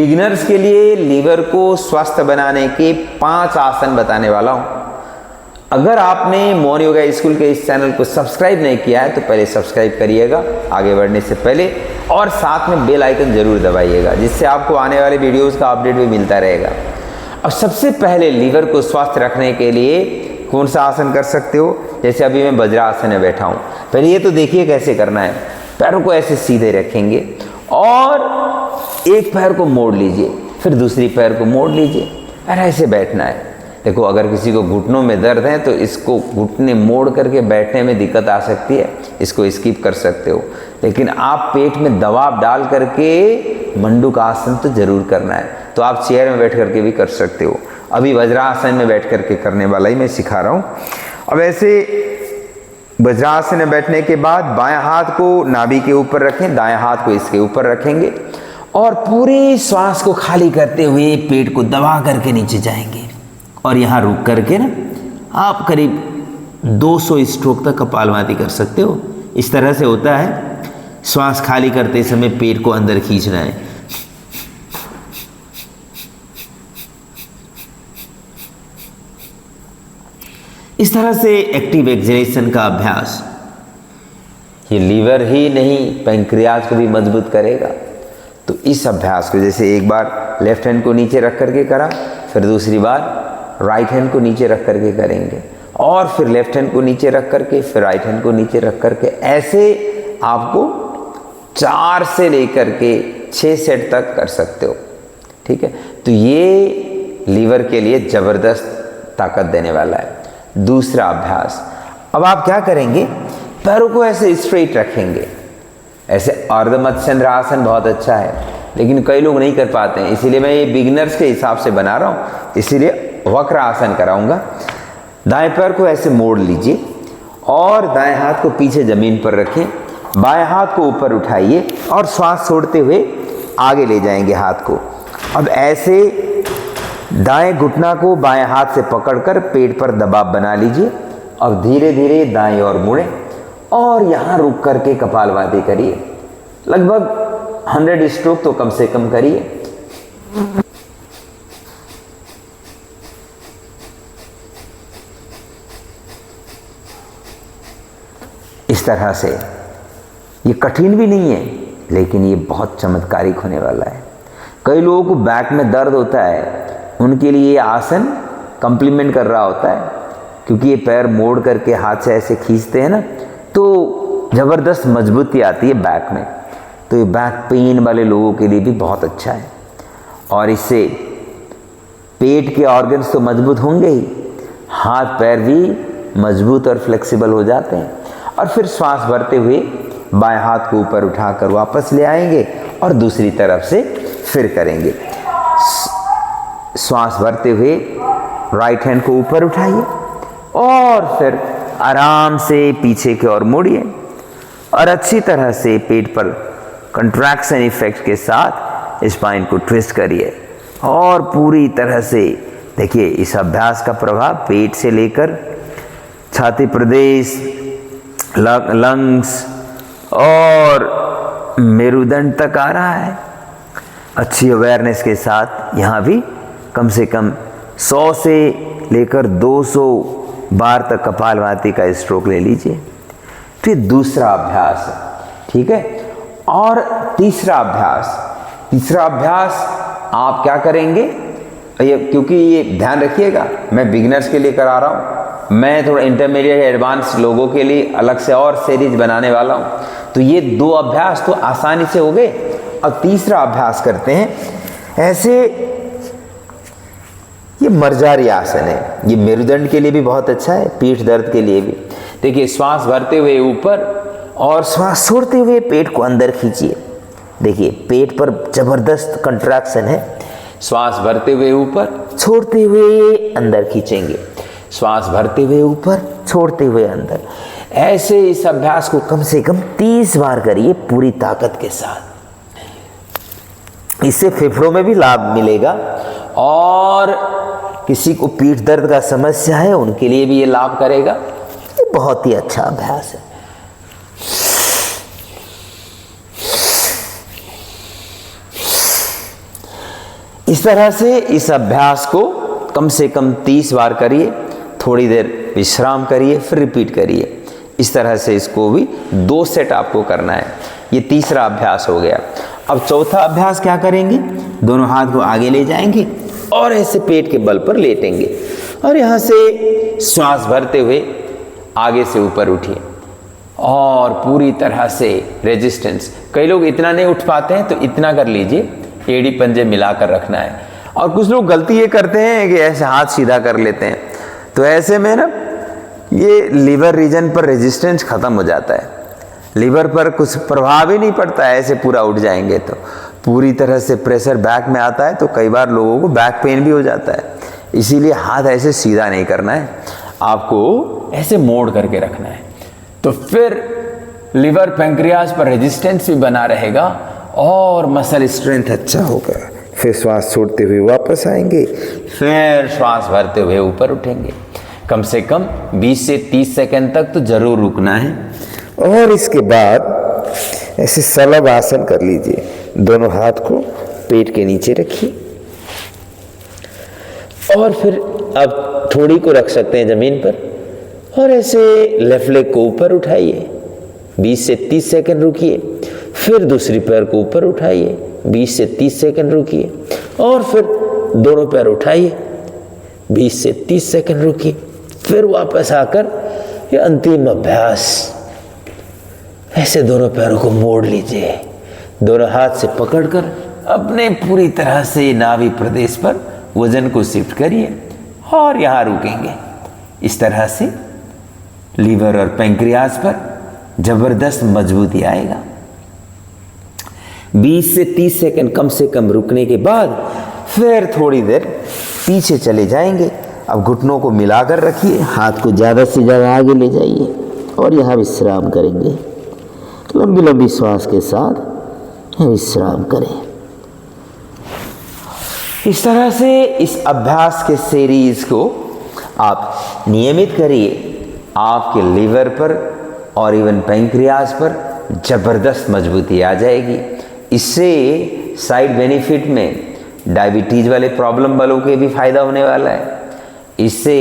Beginners के लिए liver को स्वस्थ बनाने के 5 आसन बताने वाला हूं। अगर आपने मोहन योगा स्कूल के इस चैनल को सब्सक्राइब नहीं किया है तो पहले सब्सक्राइब करिएगा आगे बढ़ने से पहले, और साथ में बेल आइकन जरूर दबाइएगा, जिससे आपको आने वाले वीडियोस का अपडेट भी मिलता रहेगा। अब सबसे पहले लीवर को स्वस्थ रखने के लिए कौन सा आसन कर सकते हो? जैसे अभी मैं वज्रासन में बैठा हूँ, पहले ये तो देखिए कैसे करना है। पैरों को ऐसे सीधे रखेंगे और एक पैर को मोड़ लीजिए, फिर दूसरी पैर को मोड़ लीजिए, और ऐसे बैठना है। देखो, अगर किसी को घुटनों में दर्द है तो इसको घुटने मोड़ करके बैठने में दिक्कत आ सकती है, इसको स्किप कर सकते हो। लेकिन आप पेट में दबाव डाल करके मंडूक आसन तो जरूर करना है, तो आप चेयर में बैठ करके भी कर सकते हो। अभी वज्रासन में बैठ करके करने वाला ही मैं सिखा रहा हूँ। अब ऐसे वज्रासन में बैठने के बाद बायां हाथ को नाभि के ऊपर रखें, दायां हाथ को इसके ऊपर रखेंगे और पूरे श्वास को खाली करते हुए पेट को दबा करके नीचे जाएंगे। और यहाँ रुक करके ना आप करीब 200 स्ट्रोक तक कपालभाति कर सकते हो। इस तरह से होता है, श्वास खाली करते समय पेट को अंदर खींचना है। इस तरह से एक्टिव एक्सलेशन का अभ्यास ये लीवर ही नहीं पैंक्रियाज को भी मजबूत करेगा। तो इस अभ्यास को जैसे एक बार लेफ्ट हैंड को नीचे रख करके करा, फिर दूसरी बार राइट हैंड को नीचे रख करके करेंगे, और फिर लेफ्ट हैंड को नीचे रख करके, फिर राइट हैंड को नीचे रख करके, ऐसे आपको 4 से लेकर के 6 सेट तक कर सकते हो। ठीक है, तो ये लीवर के लिए जबरदस्त ताकत देने वाला है। दूसरा अभ्यास, अब आप क्या करेंगे, पैरों को ऐसे स्ट्रेट रखेंगे। ऐसे अर्धमत्स्य आसन बहुत अच्छा है, लेकिन कई लोग नहीं कर पाते हैं, इसीलिए मैं ये बिगिनर्स के हिसाब से बना रहा हूँ, इसीलिए वक्र आसन कराऊंगा। दाएं पैर को ऐसे मोड़ लीजिए और दाएं हाथ को पीछे जमीन पर रखें, बाएं हाथ को ऊपर उठाइए और श्वास छोड़ते हुए आगे ले जाएंगे हाथ को। अब ऐसे दाएं घुटना को बाएं हाथ से पकड़कर पेट पर दबाव बना लीजिए और धीरे धीरे दाएं ओर मुड़े और यहाँ रुक करके कपालभाति करिए। लगभग 100 स्ट्रोक तो कम से कम करिए। इस तरह से ये कठिन भी नहीं है, लेकिन ये बहुत चमत्कारिक होने वाला है। कई लोगों को बैक में दर्द होता है, उनके लिए ये आसन कम्प्लीमेंट कर रहा होता है, क्योंकि ये पैर मोड़ करके हाथ से ऐसे खींचते हैं ना, तो ज़बरदस्त मजबूती आती है बैक में। तो ये बैक पेन वाले लोगों के लिए भी बहुत अच्छा है, और इससे पेट के ऑर्गन्स तो मजबूत होंगे ही, हाथ पैर भी मजबूत और फ्लेक्सिबल हो जाते हैं। और फिर श्वास भरते हुए बाएं हाथ को ऊपर उठाकर वापस ले आएंगे और दूसरी तरफ से फिर करेंगे। श्वास भरते हुए राइट हैंड को ऊपर उठाइए और फिर आराम से पीछे की ओर मोड़िए और अच्छी तरह से पेट पर कंट्रैक्शन इफेक्ट के साथ स्पाइन को ट्विस्ट करिए और पूरी तरह से देखिए इस अभ्यास का प्रभाव पेट से लेकर छाती प्रदेश, लंग्स और मेरुदंड तक आ रहा है। अच्छी अवेयरनेस के साथ यहाँ भी कम से कम 100 से लेकर 200 बार तक कपालभाति का स्ट्रोक ले लीजिए। फिर दूसरा अभ्यास, ठीक है। और तीसरा अभ्यास आप क्या करेंगे, क्योंकि ये ध्यान रखिएगा मैं बिगिनर्स के लिए करा रहा हूँ, मैं थोड़ा इंटरमीडिएट एडवांस लोगों के लिए अलग से और सीरीज बनाने वाला हूँ। तो ये 2 अभ्यास तो आसानी से हो गए। अब तीसरा अभ्यास करते हैं। ऐसे ये मर्जारी आसन है, ये मेरुदंड के लिए भी बहुत अच्छा है, पीठ दर्द के लिए भी। देखिए श्वास भरते हुए ऊपर और श्वास छोड़ते हुए पेट को अंदर खींचिए। देखिए पेट पर जबरदस्त कंट्रैक्शन है। श्वास भरते हुए ऊपर, छोड़ते हुए अंदर खींचेंगे, श्वास भरते हुए ऊपर, छोड़ते हुए अंदर। ऐसे इस अभ्यास को कम से कम 30 बार करिए पूरी ताकत के साथ। इससे फेफड़ों में भी लाभ मिलेगा और किसी को पीठ दर्द का समस्या है उनके लिए भी ये लाभ करेगा। ये बहुत ही अच्छा अभ्यास है। इस तरह से इस अभ्यास को कम से कम 30 बार करिए, थोड़ी देर विश्राम करिए, फिर रिपीट करिए। इस तरह से इसको भी 2 सेट आपको करना है। ये तीसरा अभ्यास हो गया। अब चौथा अभ्यास क्या करेंगे, दोनों हाथ को आगे ले जाएंगे और ऐसे पेट के बल पर लेटेंगे और यहाँ से श्वास भरते हुए आगे से ऊपर उठिए और पूरी तरह से रेजिस्टेंस। कई लोग इतना नहीं उठ पाते हैं तो इतना कर लीजिए, एड़ी पंजे मिलाकर रखना है। और कुछ लोग गलती ये करते हैं कि ऐसे हाथ सीधा कर लेते हैं, तो ऐसे में ना ये लीवर रीजन पर रेजिस्टेंस खत्म हो जाता है, लीवर पर कुछ प्रभाव ही नहीं पड़ता है। ऐसे पूरा उठ जाएंगे तो पूरी तरह से प्रेशर बैक में आता है, तो कई बार लोगों को बैक पेन भी हो जाता है। इसीलिए हाथ ऐसे सीधा नहीं करना है, आपको ऐसे मोड़ करके रखना है। तो फिर लिवर पैंक्रियाज पर रेजिस्टेंस भी बना रहेगा और मसल स्ट्रेंथ अच्छा होगा। फिर श्वास छोड़ते हुए वापस आएंगे, फिर श्वास भरते हुए ऊपर उठेंगे। कम से कम 20 से 30 सेकंड तक तो जरूर रुकना है। और इसके बाद ऐसे शलभ आसन कर लीजिए। दोनों हाथ को पेट के नीचे रखिए और फिर अब थोड़ी को रख सकते हैं जमीन पर और ऐसे लेफ्ट लेग को ऊपर उठाइए, 20 से 30 सेकंड रुकिए। फिर दूसरी पैर को ऊपर उठाइए, 20 से 30 सेकंड रुकिए और फिर दोनों पैर उठाइए, 20 से 30 सेकंड रुकिए। फिर वापस आकर ये अंतिम अभ्यास, ऐसे दोनों पैरों को मोड़ लीजिए, दोनों हाथ से पकड़कर अपने पूरी तरह से नाभि प्रदेश पर वजन को शिफ्ट करिए और यहाँ रुकेंगे। इस तरह से लीवर और पैंक्रियाज पर जबरदस्त मजबूती आएगा। 20 से 30 सेकंड कम से कम रुकने के बाद फिर थोड़ी देर पीछे चले जाएंगे। अब घुटनों को मिलाकर रखिए, हाथ को ज़्यादा से ज़्यादा आगे ले जाइए और यहाँ विश्राम करेंगे। लंबी लंबी श्वास के साथ विश्राम करें। इस तरह से इस अभ्यास के सीरीज को आप नियमित करिए, आपके लीवर पर और इवन पैंक्रियाज पर ज़बरदस्त मजबूती आ जाएगी। इससे साइड बेनिफिट में डायबिटीज वाले प्रॉब्लम वालों के भी फायदा होने वाला है। इससे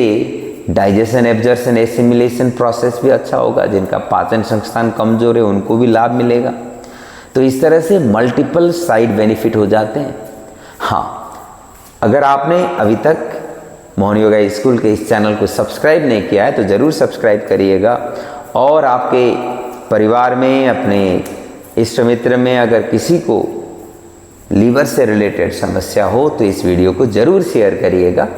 डाइजेशन, एब्जॉर्प्शन, एसिमिलेशन प्रोसेस भी अच्छा होगा। जिनका पाचन संस्थान कमजोर है उनको भी लाभ मिलेगा। तो इस तरह से मल्टीपल साइड बेनिफिट हो जाते हैं। हाँ, अगर आपने अभी तक मोहन योगा स्कूल के इस चैनल को सब्सक्राइब नहीं किया है तो ज़रूर सब्सक्राइब करिएगा। और आपके परिवार में, अपने इष्ट मित्र में अगर किसी को लीवर से रिलेटेड समस्या हो तो इस वीडियो को ज़रूर शेयर करिएगा।